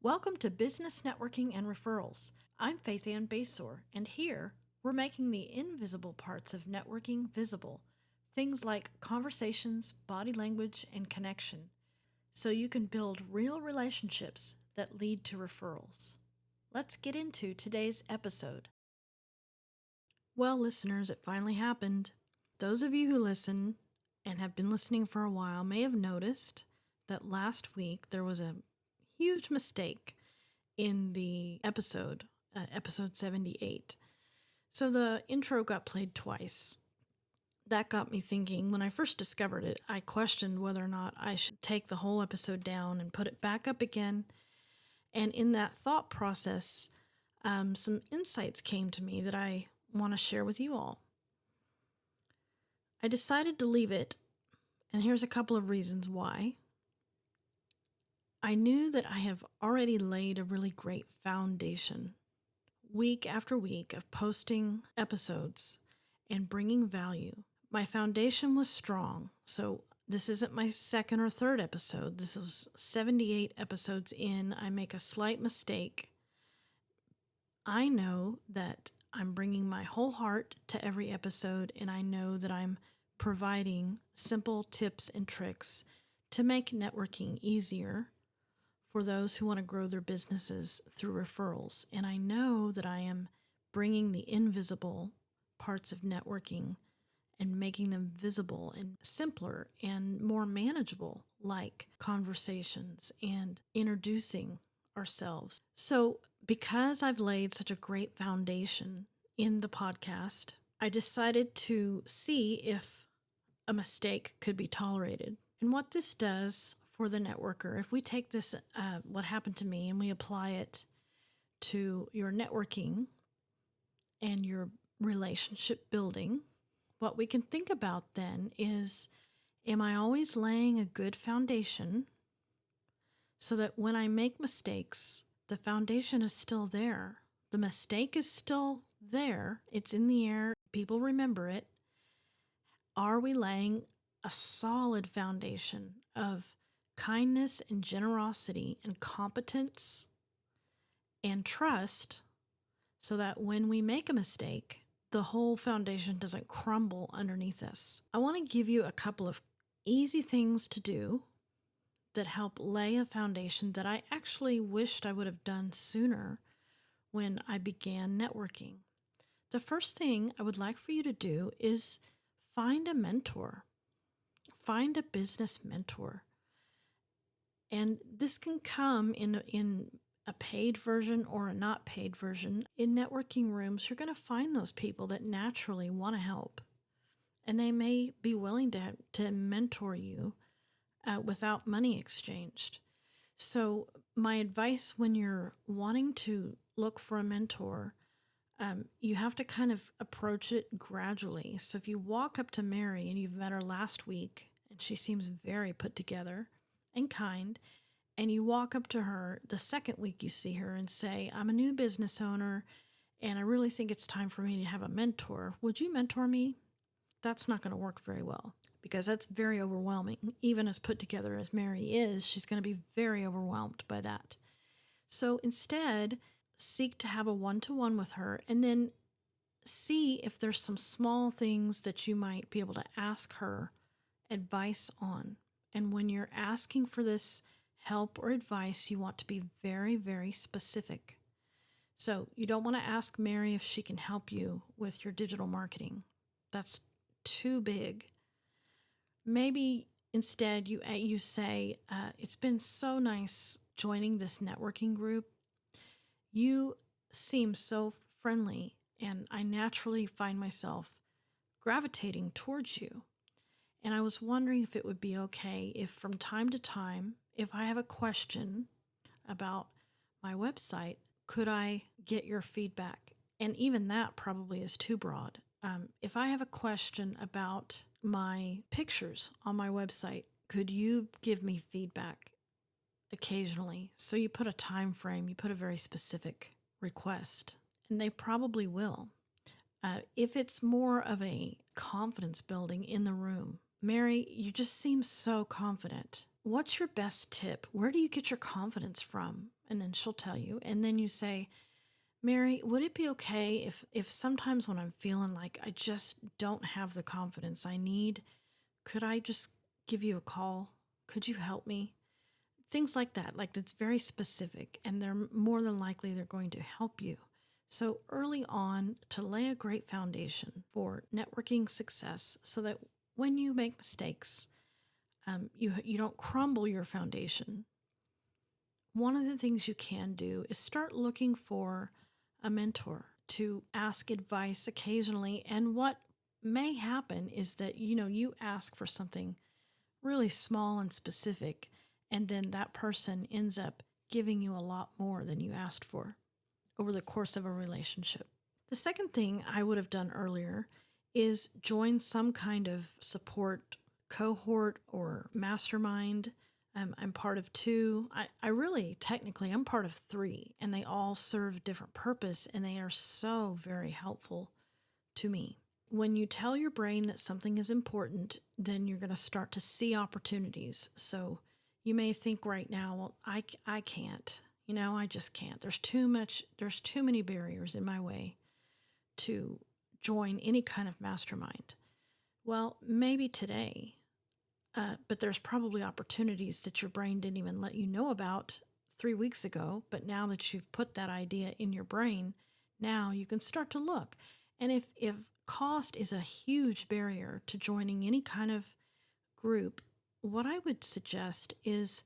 Welcome to Business Networking and Referrals. I'm Faithann Basore, and here we're making the invisible parts of networking visible. Things like conversations, body language, and connection, so you can build real relationships that lead to referrals. Let's get into today's episode. Well, listeners, it finally happened. Those of you who listen and have been listening for a while may have noticed that last week there was a huge mistake in the episode 78. So the intro got played twice. That got me thinking. When I first discovered it, I questioned whether or not I should take the whole episode down and put it back up again. And in that thought process, some insights came to me that I want to share with you all. I decided to leave it, and here's a couple of reasons why. I knew that I have already laid a really great foundation, week after week, of posting episodes and bringing value. My foundation was strong, so this isn't my second or third episode. This was 78 episodes in. I make a slight mistake. I know that I'm bringing my whole heart to every episode, and I know that I'm providing simple tips and tricks to make networking easier for those who want to grow their businesses through referrals. And I know that I am bringing the invisible parts of networking and making them visible and simpler and more manageable, like conversations and introducing ourselves. So because I've laid such a great foundation in the podcast, I decided to see if a mistake could be tolerated. And what this does for the networker, if we take this, what happened to me, and we apply it to your networking and your relationship building, what we can think about then is, am I always laying a good foundation so that when I make mistakes, the foundation is still there? The mistake is still there. It's in the air. People remember it. Are we laying a solid foundation of kindness and generosity and competence and trust, so that when we make a mistake, the whole foundation doesn't crumble underneath us? I want to give you a couple of easy things to do that help lay a foundation that I actually wished I would have done sooner when I began networking. The first thing I would like for you to do is find a mentor. Find a business mentor. And this can come in a paid version or a not paid version. In networking rooms, you're going to find those people that naturally want to help. And they may be willing to mentor you without money exchanged. So my advice when you're wanting to look for a mentor, you have to kind of approach it gradually. So if you walk up to Mary and you've met her last week, and she seems very put together and kind, and you walk up to her the second week you see her and say, I'm a new business owner, and I really think it's time for me to have a mentor. Would you mentor me? That's not going to work very well, because that's very overwhelming. Even as put together as Mary is, she's going to be very overwhelmed by that. So instead, seek to have a one-to-one with her, and then see if there's some small things that you might be able to ask her advice on. And when you're asking for this help or advice, you want to be very, very specific. So you don't want to ask Mary if she can help you with your digital marketing. That's too big. Maybe instead you say, it's been so nice joining this networking group. You seem so friendly, and I naturally find myself gravitating towards you. And I was wondering if it would be okay if from time to time, if I have a question about my website, could I get your feedback? And even that probably is too broad. If I have a question about my pictures on my website, could you give me feedback occasionally? So you put a time frame, you put a very specific request, and they probably will. If it's more of a confidence building in the room, Mary, you just seem so confident. what's your best tip? Where do you get your confidence from? And then she'll tell you. And then you say, Mary, would it be okay if sometimes when I'm feeling like I just don't have the confidence I need, could I just give you a call? Could you help me? Things like that. Like that's very specific, and they're more than likely they're going to help you. So early on, to lay a great foundation for networking success, so that when you make mistakes, you don't crumble your foundation. One of the things you can do is start looking for a mentor to ask advice occasionally. And what may happen is that, you ask for something really small and specific, and then that person ends up giving you a lot more than you asked for over the course of a relationship. The second thing I would have done earlier is join some kind of support cohort or mastermind. I'm part of two. I really, technically, I'm part of three, and they all serve a different purpose, and they are so very helpful to me. When you tell your brain that something is important, then you're going to start to see opportunities. So you may think right now, well, I can't. I just can't. There's too many barriers in my way to join any kind of mastermind. Well, maybe today, but there's probably opportunities that your brain didn't even let you know about 3 weeks ago. But now that you've put that idea in your brain, now you can start to look. And if cost is a huge barrier to joining any kind of group, what I would suggest is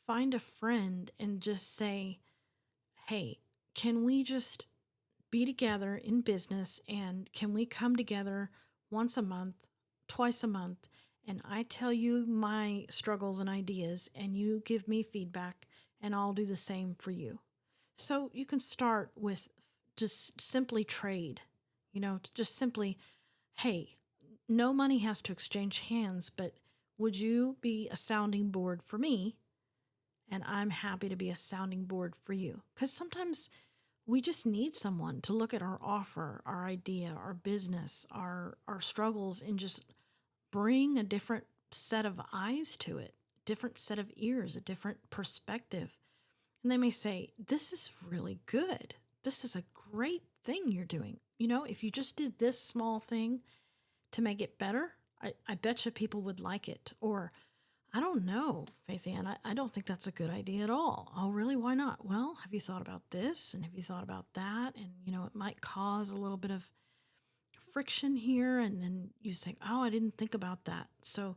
find a friend and just say, hey, can we just be together in business, and can we come together once a month, twice a month, and I tell you my struggles and ideas, and you give me feedback, and I'll do the same for you. So you can start with just simply trade, just simply, hey, no money has to exchange hands, but would you be a sounding board for me? And I'm happy to be a sounding board for you. Because sometimes we just need someone to look at our offer, our idea, our business, our struggles, and just bring a different set of eyes to it, different set of ears, a different perspective. And they may say, this is really good. This is a great thing you're doing. If you just did this small thing to make it better, I bet you people would like it. Or, I don't know, Faith Ann, I don't think that's a good idea at all. Oh, really? Why not? Well, have you thought about this? And have you thought about that? And, it might cause a little bit of friction here. And then you say, oh, I didn't think about that. So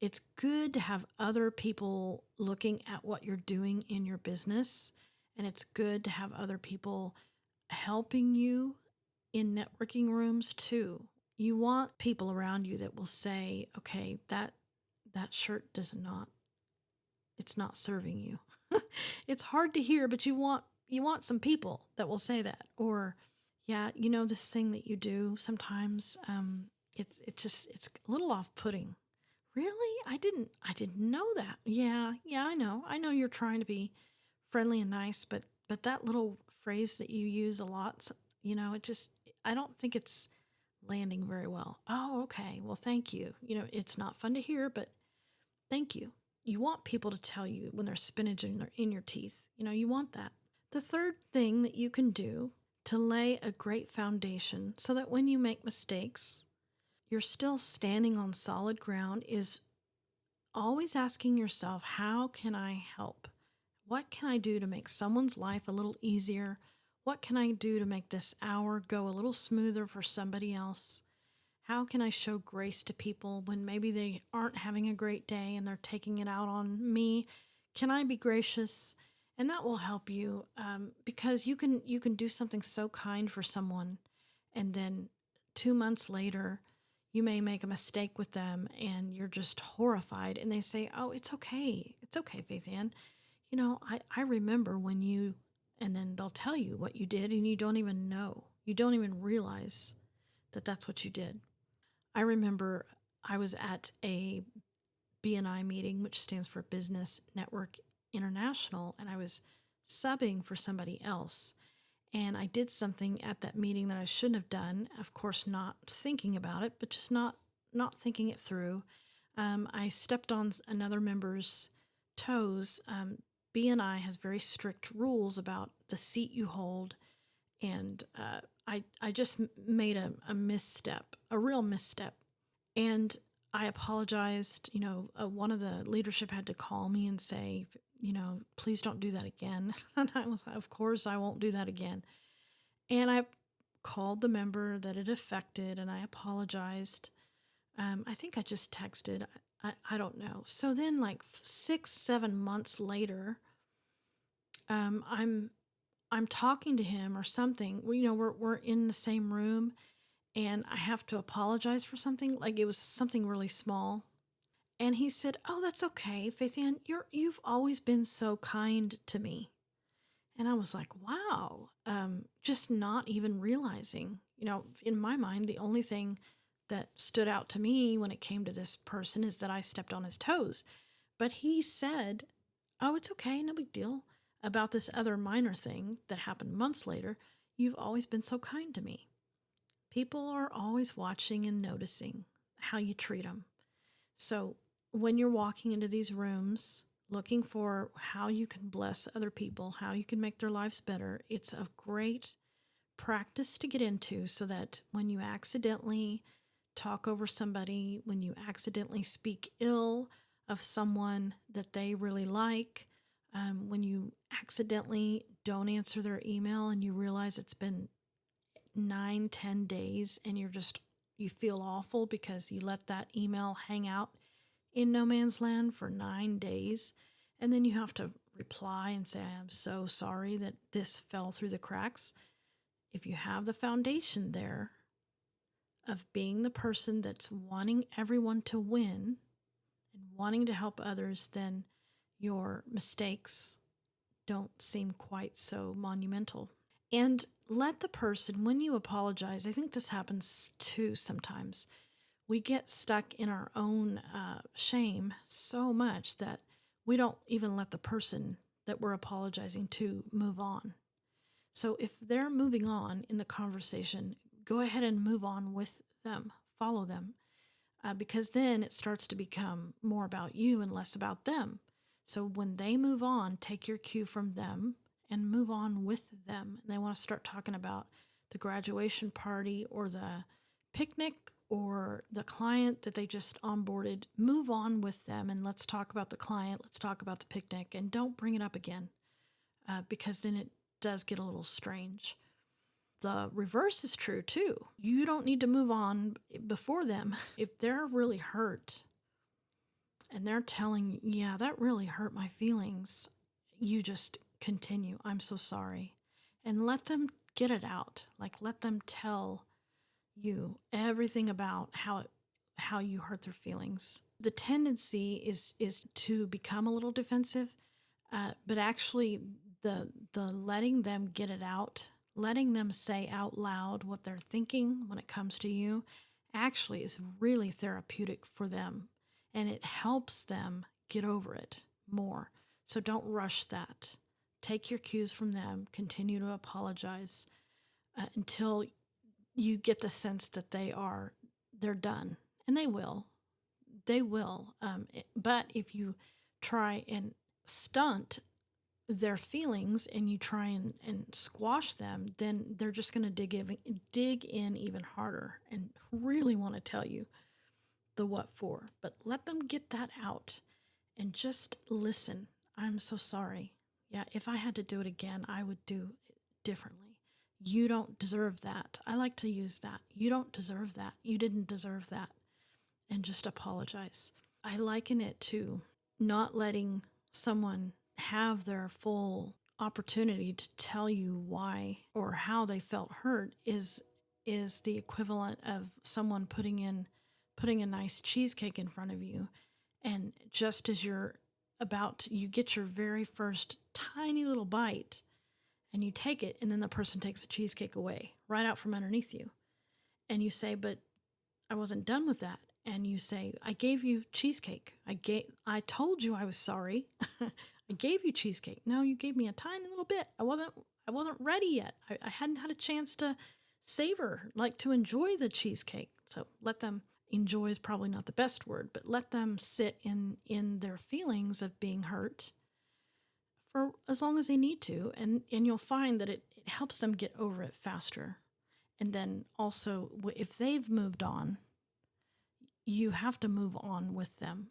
it's good to have other people looking at what you're doing in your business. And it's good to have other people helping you in networking rooms too. You want people around you that will say, okay, that shirt it's not serving you. It's hard to hear, but you want some people that will say that. Or, yeah, this thing that you do sometimes, it's a little off-putting. Really? I didn't know that. Yeah, I know you're trying to be friendly and nice, but that little phrase that you use a lot, I don't think it's landing very well. Oh, okay. Well, thank you. It's not fun to hear, but thank you. You want people to tell you when there's spinach in your teeth. You want that. The third thing that you can do to lay a great foundation so that when you make mistakes, you're still standing on solid ground is always asking yourself, how can I help? What can I do to make someone's life a little easier? What can I do to make this hour go a little smoother for somebody else? How can I show grace to people when maybe they aren't having a great day and they're taking it out on me? Can I be gracious? And that will help you, because you can do something so kind for someone, and then 2 months later, you may make a mistake with them, and you're just horrified. And they say, "Oh, it's okay, Faith Ann. I remember when you," and then they'll tell you what you did, and you don't even know, you don't even realize that that's what you did. I remember I was at a BNI meeting, which stands for Business Network International, and I was subbing for somebody else. And I did something at that meeting that I shouldn't have done. Of course, not thinking about it, but just not thinking it through. I stepped on another member's toes. BNI has very strict rules about the seat you hold, and I just made a misstep, a real misstep, and I apologized. One of the leadership had to call me and say, please don't do that again. And I was, of course, I won't do that again. And I called the member that it affected, and I apologized. I think I just texted. I don't know. So then, like 6, 7 months later, I'm talking to him or something. We're in the same room, and I have to apologize for something. Like it was something really small. And he said, "Oh, that's okay, Faithann. You've always been so kind to me." And I was like, "Wow." Just not even realizing. In my mind, the only thing that stood out to me when it came to this person is that I stepped on his toes. But he said, "Oh, it's okay, no big deal." About this other minor thing that happened months later, "You've always been so kind to me." People are always watching and noticing how you treat them. So when you're walking into these rooms looking for how you can bless other people, how you can make their lives better, it's a great practice to get into so that when you accidentally talk over somebody, when you accidentally speak ill of someone that they really like, when you accidentally don't answer their email and you realize it's been 9, 10 days and you feel awful because you let that email hang out in no man's land for 9 days. And then you have to reply and say, "I'm so sorry that this fell through the cracks." If you have the foundation there of being the person that's wanting everyone to win and wanting to help others, then your mistakes don't seem quite so monumental. And let the person, when you apologize, I think this happens too sometimes. We get stuck in our own shame so much that we don't even let the person that we're apologizing to move on. So if they're moving on in the conversation, go ahead and move on with them, follow them, because then it starts to become more about you and less about them. So when they move on, take your cue from them and move on with them. And they want to start talking about the graduation party or the picnic or the client that they just onboarded. Move on with them and let's talk about the client. Let's talk about the picnic, and don't bring it up again, because then it does get a little strange. The reverse is true too. You don't need to move on before them. If they're really hurt and they're telling, "Yeah, that really hurt my feelings," you just continue, "I'm so sorry." And let them get it out. Like let them tell you everything about how you hurt their feelings. The tendency is to become a little defensive, but actually the letting them get it out, letting them say out loud what they're thinking when it comes to you, actually is really therapeutic for them, and it helps them get over it more. So don't rush that. Take your cues from them. Continue to apologize until you get the sense that they're done, and they will. But if you try and stunt their feelings and you try and squash them, then they're just going to dig in even harder and really want to tell you the what for. But let them get that out and just listen. "I'm so sorry. Yeah, if I had to do it again, I would do it differently. You don't deserve that." I like to use that. "You don't deserve that. You didn't deserve that." And just apologize. I liken it to not letting someone have their full opportunity to tell you why or how they felt hurt is the equivalent of someone putting a nice cheesecake in front of you, and just as you get your very first tiny little bite and you take it, and then the person takes the cheesecake away right out from underneath you, and you say, "But I wasn't done with that." And you say, "I gave you cheesecake. I told you I was sorry. I gave you cheesecake. No, you gave me a tiny little bit. I wasn't ready yet. I hadn't had a chance to savor, like to enjoy the cheesecake." So let them, enjoy is probably not the best word, but let them sit in their feelings of being hurt for as long as they need to. And you'll find that it helps them get over it faster. And then also, if they've moved on, you have to move on with them.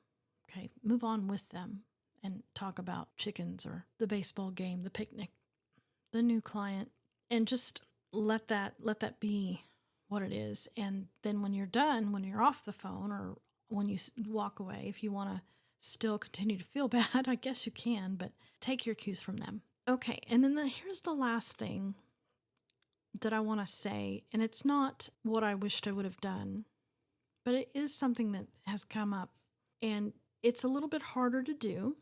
Okay, move on with them and talk about chickens or the baseball game, the picnic, the new client, and just let that be what it is. And then when you're done, when you're off the phone or when you walk away, if you want to still continue to feel bad, I guess you can, but take your cues from them. Okay, and then here's the last thing that I want to say, and it's not what I wished I would have done, but it is something that has come up, and it's a little bit harder to do,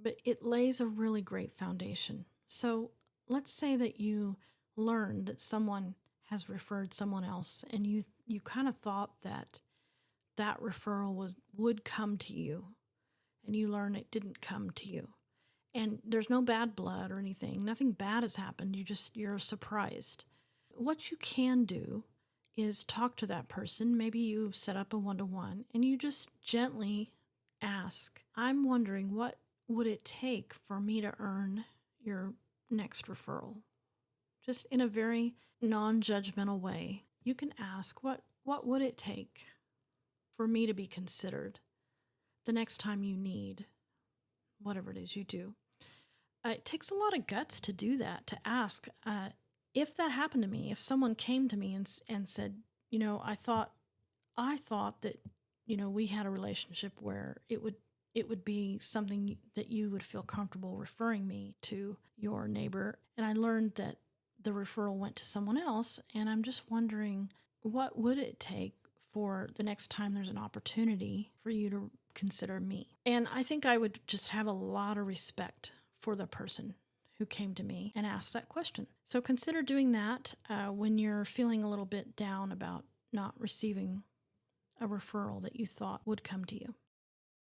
but it lays a really great foundation. So let's say that you learned that someone has referred someone else, and you kind of thought that referral would come to you, and you learn it didn't come to you. And there's no bad blood or anything. Nothing bad has happened. You're surprised. What you can do is talk to that person. Maybe you set up a one-to-one and you just gently ask, I'm wondering, what would it take for me to earn your next referral? Just in a very non-judgmental way. You can ask, what would it take for me to be considered the next time you need whatever it is you do? It takes a lot of guts to do that, to ask. If that happened to me, if someone came to me and said, I thought that, we had a relationship where it would be something that you would feel comfortable referring me to your neighbor, and I learned that the referral went to someone else, and I'm just wondering, what would it take for the next time there's an opportunity for you to consider me? And I think I would just have a lot of respect for the person who came to me and asked that question. So consider doing that when you're feeling a little bit down about not receiving a referral that you thought would come to you.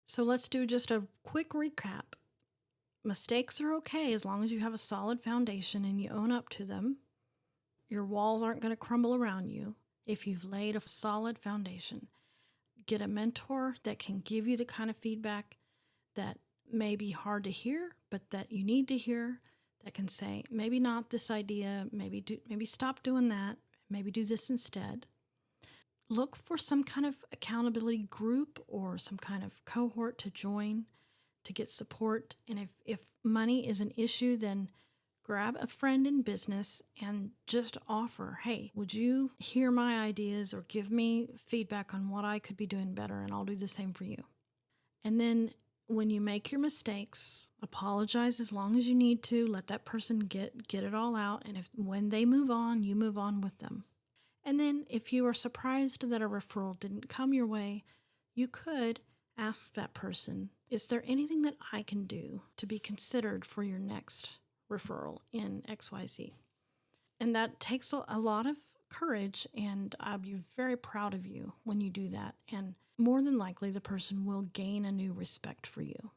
So let's do just a quick recap. Mistakes are okay as long as you have a solid foundation and you own up to them. Your walls aren't going to crumble around you if you've laid a solid foundation. Get a mentor that can give you the kind of feedback that may be hard to hear, but that you need to hear, that can say, maybe not this idea, maybe stop doing that, maybe do this instead. Look for some kind of accountability group or some kind of cohort to join to get support. And if money is an issue, then grab a friend in business and just offer, hey, would you hear my ideas or give me feedback on what I could be doing better, and I'll do the same for you. And then when you make your mistakes, apologize as long as you need to. Let that person get it all out. And when they move on, you move on with them. And then if you are surprised that a referral didn't come your way, you could ask that person, is there anything that I can do to be considered for your next referral in XYZ? And that takes a lot of courage, and I'll be very proud of you when you do that. And more than likely, the person will gain a new respect for you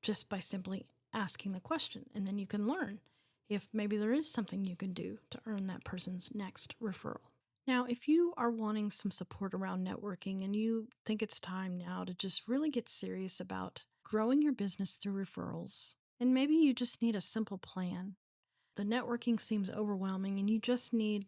just by simply asking the question. And then you can learn if maybe there is something you can do to earn that person's next referral. Now, if you are wanting some support around networking and you think it's time now to just really get serious about growing your business through referrals, and maybe you just need a simple plan. The networking seems overwhelming and you just need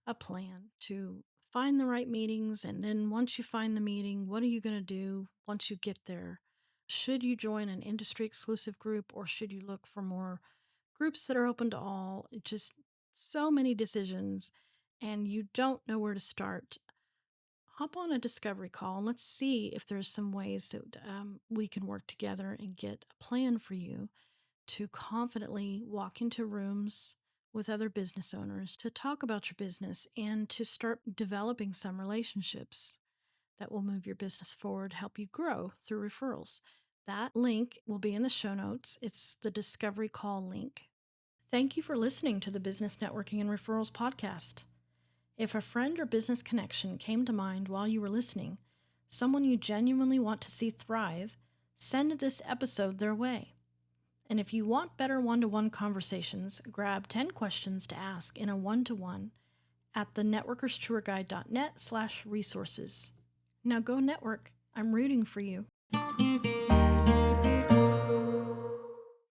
a plan to find the right meetings. And then once you find the meeting, what are you going to do once you get there? Should you join an industry exclusive group, or should you look for more groups that are open to all? It's just so many decisions and you don't know where to start. Hop on a discovery call and let's see if there's some ways that we can work together and get a plan for you to confidently walk into rooms with other business owners to talk about your business and to start developing some relationships that will move your business forward, help you grow through referrals. That link will be in the show notes. It's the Discovery Call link. Thank you for listening to the Business Networking and Referrals podcast. If a friend or business connection came to mind while you were listening, someone you genuinely want to see thrive, send this episode their way. And if you want better one-to-one conversations, grab 10 questions to ask in a one-to-one at thenetworkerstourguide.net/resources. Now go network. I'm rooting for you.